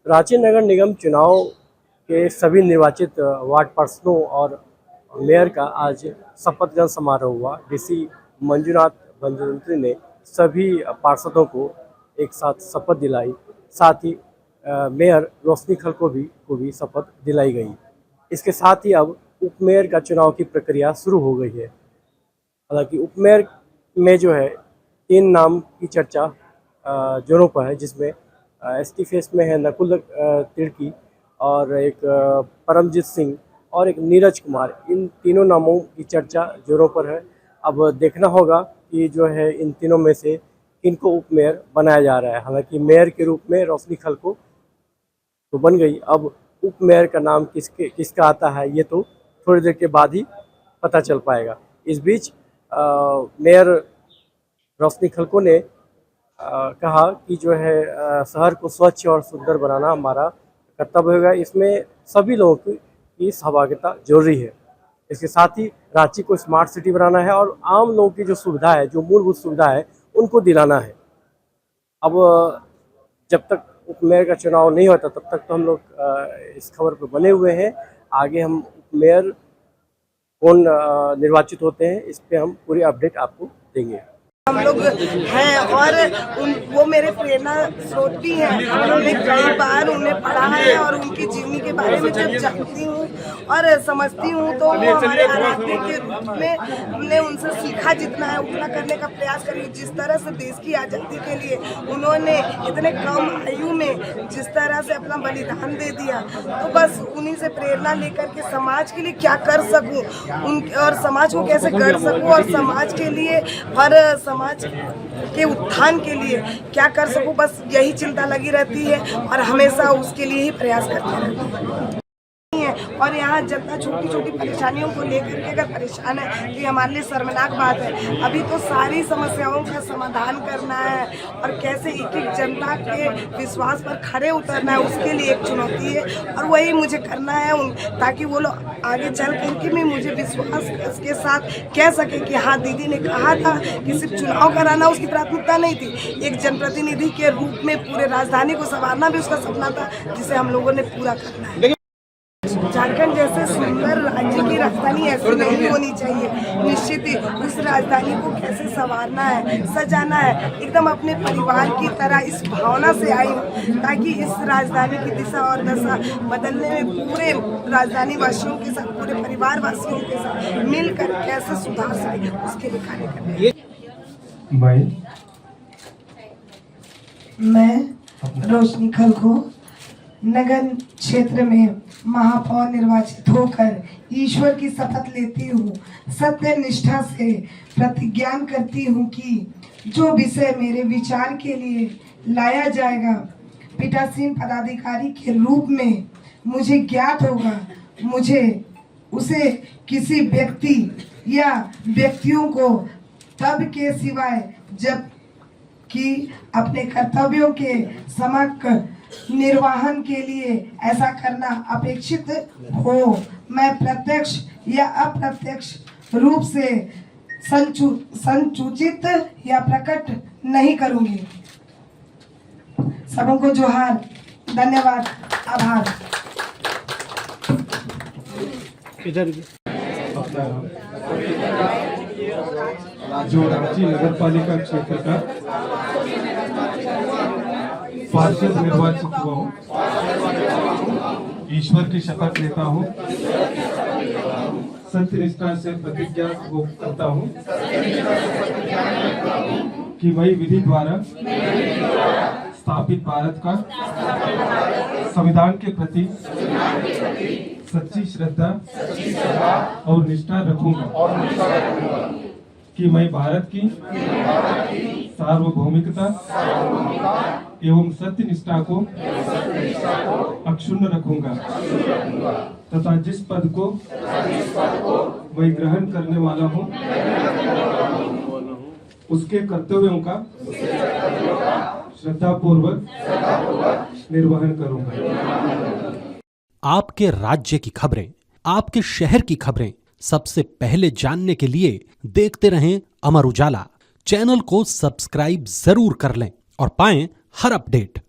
रांची नगर निगम चुनाव के सभी निर्वाचित वार्ड पार्षदों और मेयर का आज शपथ ग्रहण समारोह हुआ। डीसी मंजुनाथ बंजुंत्री ने सभी पार्षदों को एक साथ शपथ दिलाई। साथ ही मेयर रोशनी खल को भी शपथ दिलाई गई। इसके साथ ही अब उपमेयर का चुनाव की प्रक्रिया शुरू हो गई है। हालांकि उपमेयर में जो है 3 नाम की चर्चा जोरों पर है, जिसमें एसटी फेस में है नकुल तिर्की और एक परमजीत सिंह और एक नीरज कुमार। इन तीनों नामों की चर्चा जोरों पर है। अब देखना होगा कि जो है इन तीनों में से किनको उपमेयर बनाया जा रहा है। हालांकि मेयर के रूप में रोशनी खल को तो बन गई, अब उपमेयर का नाम किसका आता है ये तो थोड़ी देर के बाद ही पता चल पाएगा। इस बीच मेयर रोशनी खलको ने कहा कि जो है शहर को स्वच्छ और सुंदर बनाना हमारा कर्तव्य होगा। इसमें सभी लोगों की सहभागिता जरूरी है। इसके साथ ही रांची को स्मार्ट सिटी बनाना है और आम लोगों की जो सुविधा है, जो मूलभूत सुविधा है, उनको दिलाना है। अब जब तक उपमेयर का चुनाव नहीं होता तब तक तो हम लोग इस खबर पर बने हुए हैं। आगे हम उपमेयर कौन निर्वाचित होते हैं इस पे हम पूरी अपडेट आपको देंगे। हम लोग हैं और वो मेरे प्रेरणा स्रोत भी हैं। हमने कई बार उन्हें पढ़ा है और उनकी जीवनी के बारे में जब जानती हूँ और समझती हूँ तो वो हमारे आराध्य के रूप में हमने उनसे सीखा जितना है उतना करने का प्रयास करें। जिस तरह से देश की आज़ादी के लिए उन्होंने इतने कम आयु में जिस तरह से अपना बलिदान दे दिया, तो बस उन्हीं से प्रेरणा लेकर के समाज के लिए क्या कर सकूँ और समाज को कैसे कर सकूँ और समाज के लिए और समाज के उत्थान के लिए क्या कर सकूं, बस यही चिंता लगी रहती है और हमेशा उसके लिए ही प्रयास करते रहती है। और यहाँ जनता छोटी छोटी परेशानियों को लेकर के अगर परेशान है तो ये हमारे लिए शर्मनाक बात है। अभी तो सारी समस्याओं का समाधान करना है और कैसे एक एक जनता के विश्वास पर खड़े उतरना है, उसके लिए एक चुनौती है और वही मुझे करना है ताकि वो लोग आगे चल करके भी मुझे विश्वास के साथ कह सके कि हाँ, दीदी ने कहा था कि सिर्फ चुनाव कराना उसकी प्राथमिकता नहीं थी, एक जनप्रतिनिधि के रूप में पूरे राजधानी को संवारना भी उसका सपना था, जिसे हम लोगों ने पूरा करना है। झारखंड जैसे सुंदर राज्य की राजधानी ऐसी नहीं होनी चाहिए। निश्चित ही उस राजधानी को कैसे संवारना है, सजाना है, एकदम अपने परिवार की तरह इस भावना से आई हूँ ताकि इस राजधानी की दिशा और दशा बदलने में पूरे राजधानी वासियों के साथ, पूरे परिवार वासियों के साथ मिलकर कैसे सुधार सके उसके लिए कार्य करने। मैं रोशनी खल को नगर क्षेत्र में महापौर निर्वाचित होकर ईश्वर की शपथ लेती हूँ। सत्य निष्ठा से प्रतिज्ञा करती हूँ कि जो विषय मेरे विचार के लिए लाया जाएगा, पीठासीन पदाधिकारी के रूप में मुझे ज्ञात होगा, मुझे उसे किसी व्यक्ति या व्यक्तियों को तब के सिवाय जब कि अपने कर्तव्यों के समक्ष निर्वाहन के लिए ऐसा करना अपेक्षित हो, मैं प्रत्यक्ष या अप्रत्यक्ष रूप से संसूचित या प्रकट नहीं करूंगी। सबों को जोहार, धन्यवाद, आभार। जो रांची नगर पालिका क्षेत्र का पार्षद निर्वाचित हुआ हूँ, ईश्वर की शपथ लेता हूँ, सत्य निष्ठा से प्रतिज्ञा करता हूँ कि मैं विधि द्वारा स्थापित भारत का संविधान के प्रति सच्ची श्रद्धा और निष्ठा रखूंगा कि मैं भारत की सार्वभौमिकता एवं सत्य निष्ठा को अक्षुण्ण रखूंगा तथा जिस पद को मैं ग्रहण करने वाला हूँ उसके कर्तव्यों का श्रद्धापूर्वक निर्वहन करूंगा। आपके राज्य की खबरें, आपके शहर की खबरें सबसे पहले जानने के लिए देखते रहें अमर उजाला। चैनल को सब्सक्राइब जरूर कर लें और पाएं हर अपडेट।